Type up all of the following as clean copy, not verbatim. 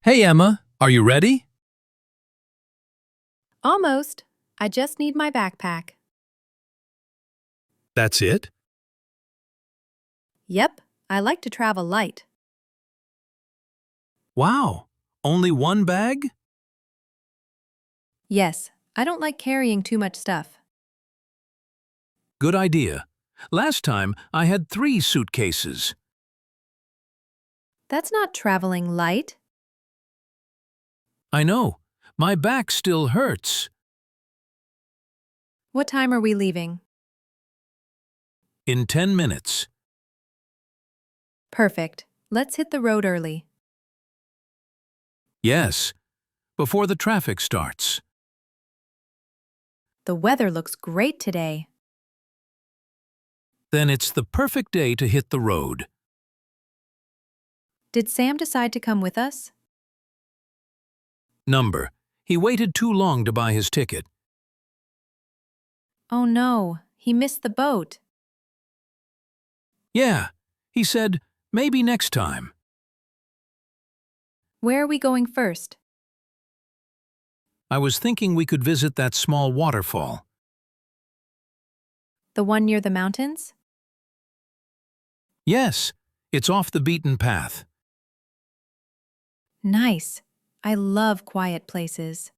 Hey Emma, are you ready? Almost. I just need my backpack. That's it? Yep, I like to travel light. Wow, only one bag? Yes, I don't like carrying too much stuff. Good idea. Last time I had 3 suitcases. That's not traveling light. I know, my back still hurts. What time are we leaving? In 10 minutes. Perfect. Let's hit the road early. Yes, before the traffic starts. The weather looks great today. Then it's the perfect day to hit the road. Did Sam decide to come with us? Number. He waited too long to buy his ticket. Oh no, he missed the boat. Yeah, he said, maybe next time. Where are we going first? I was thinking we could visit that small waterfall. The one near the mountains? Yes, it's off the beaten path. Nice. I love quiet places.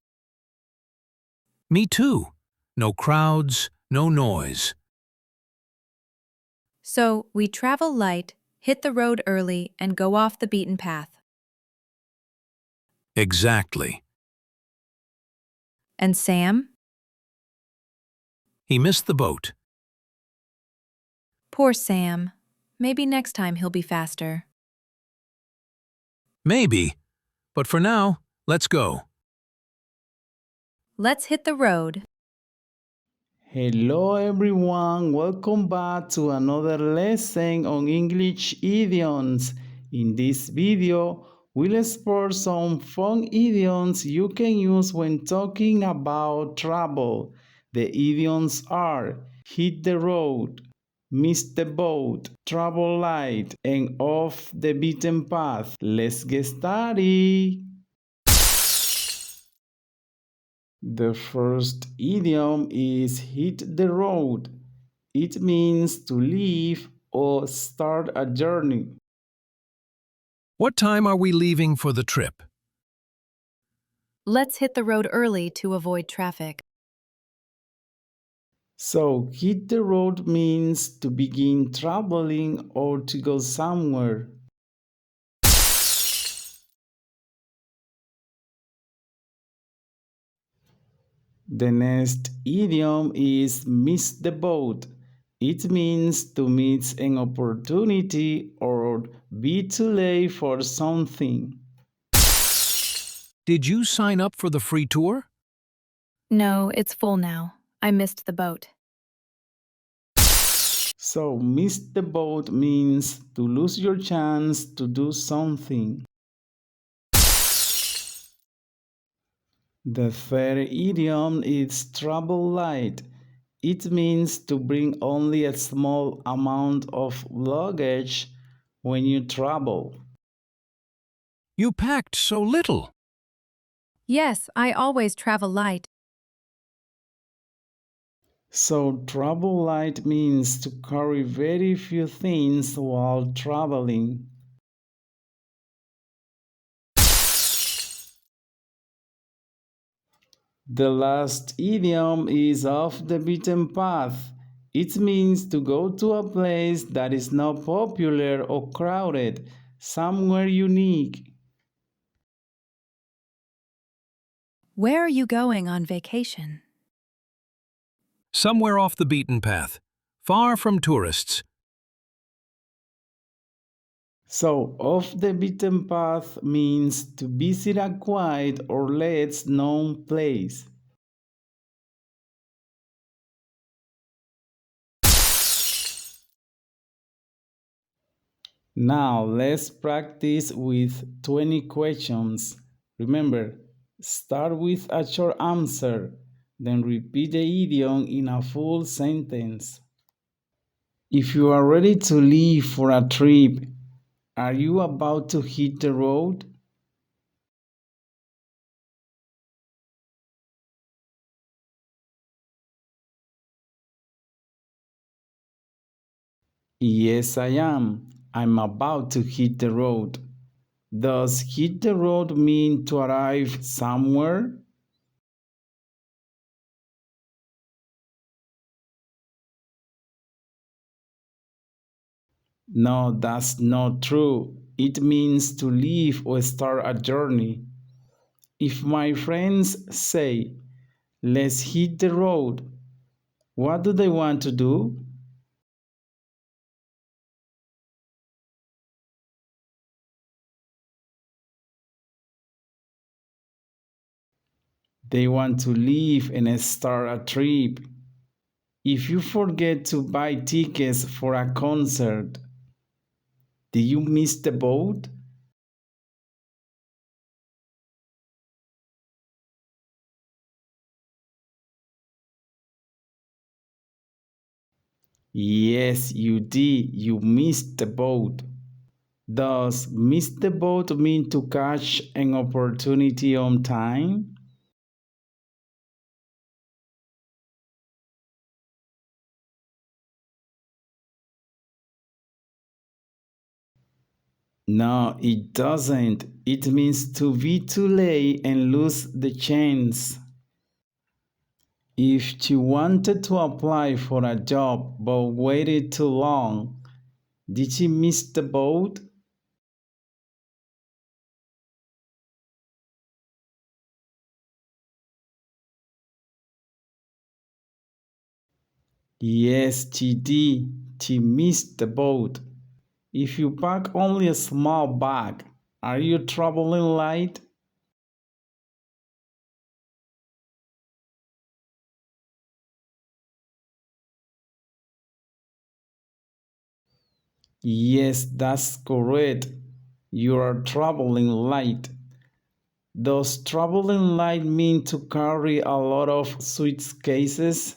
Me too. No crowds, no noise. So, we travel light, hit the road early, and go off the beaten path. Exactly. And Sam? He missed the boat. Poor Sam. Maybe next time he'll be faster. Maybe. But for now, let's go. Let's hit the road. Hello everyone, welcome back to another lesson on English idioms. In this video, we'll explore some fun idioms you can use when talking about travel. The idioms are hit the road, miss the boat, travel light, and off the beaten path. Let's get started. The first idiom is hit the road. It means to leave or start a journey. What time are we leaving for the trip? Let's hit the road early to avoid traffic. So, hit the road means to begin traveling or to go somewhere. The next idiom is miss the boat. It means to miss an opportunity or be too late for something. Did you sign up for the free tour? No, it's full now. I missed the boat. So, miss the boat means to lose your chance to do something. The third idiom is travel light. It means to bring only a small amount of luggage when you travel. You packed so little. Yes, I always travel light. So, travel light means to carry very few things while traveling. The last idiom is off the beaten path. It means to go to a place that is not popular or crowded, somewhere unique. Where are you going on vacation? Somewhere off the beaten path, far from tourists. So, off the beaten path means to visit a quiet or less known place. Now, let's practice with 20 questions. Remember, start with a short answer, then repeat the idiom in a full sentence. If you are ready to leave for a trip, are you about to hit the road? Yes, I am. I'm about to hit the road. Does hit the road mean to arrive somewhere? No, that's not true. It means to leave or start a journey. If my friends say, let's hit the road, what do they want to do? They want to leave and start a trip. If you forget to buy tickets for a concert, do you miss the boat? Yes, you did. You missed the boat. Does miss the boat mean to catch an opportunity on time? No, it doesn't. It means to be too late and lose the chance. If she wanted to apply for a job but waited too long, did she miss the boat? Yes, she did. She missed the boat. If you pack only a small bag, are you traveling light? Yes, that's correct. You are traveling light. Does traveling light mean to carry a lot of suitcases?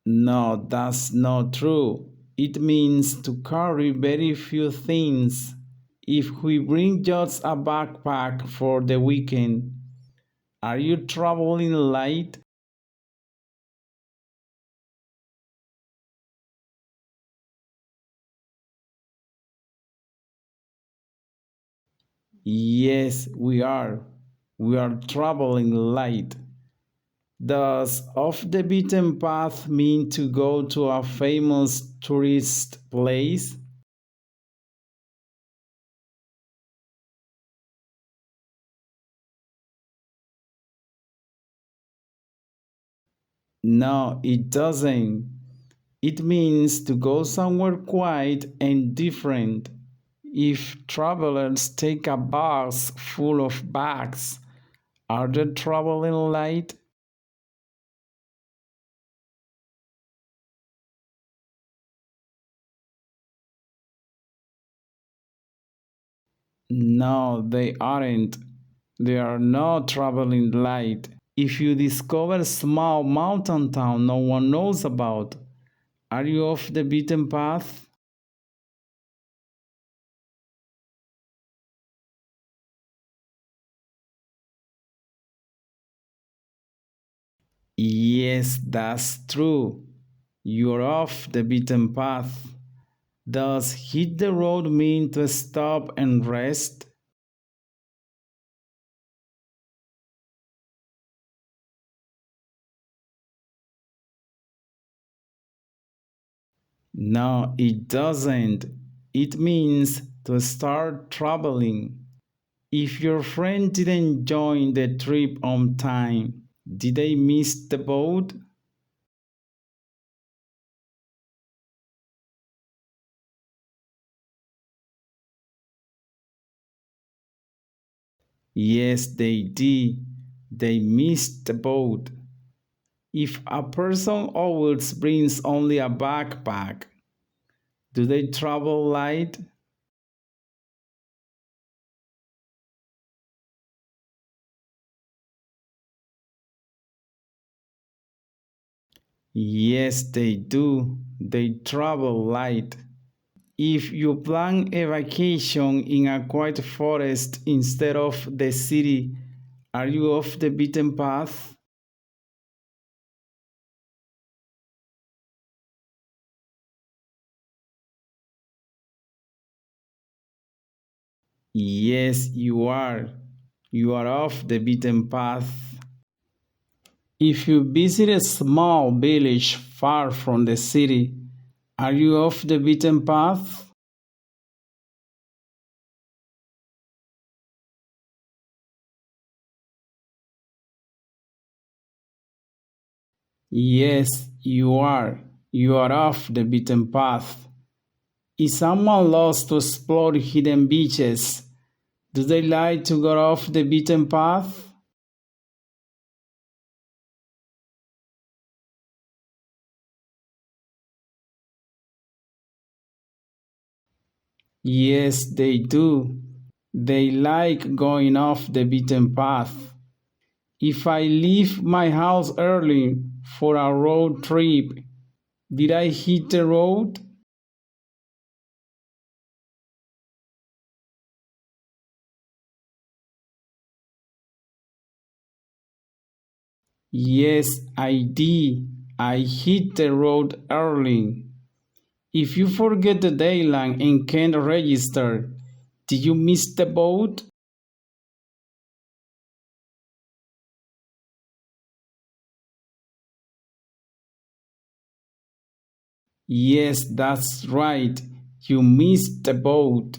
No, that's not true. It means to carry very few things. If we bring just a backpack for the weekend, are you traveling light? Yes, we are. We are traveling light. Does off the beaten path mean to go to a famous tourist place? No, it doesn't. It means to go somewhere quiet and different. If travelers take a bus full of bags, are they traveling light? No, they aren't. They are not traveling light. If you discover a small mountain town no one knows about, are you off the beaten path? Yes, that's true. You're off the beaten path. Does hit the road mean to stop and rest? No, it doesn't. It means to start traveling. If your friend didn't join the trip on time, did they miss the boat? Yes, they did. They missed the boat. If a person always brings only a backpack, do they travel light? Yes, they do. They travel light. If you plan a vacation in a quiet forest instead of the city, are you off the beaten path? Yes, you are. You are off the beaten path. If you visit a small village far from the city, are you off the beaten path? Yes, you are. You are off the beaten path. Is someone lost to explore hidden beaches? Do they like to go off the beaten path? Yes, they do. They like going off the beaten path. If I leave my house early for a road trip, did I hit the road? Yes, I did. I hit the road early. If you forget the deadline and can't register, did you miss the boat? Yes, that's right. You missed the boat.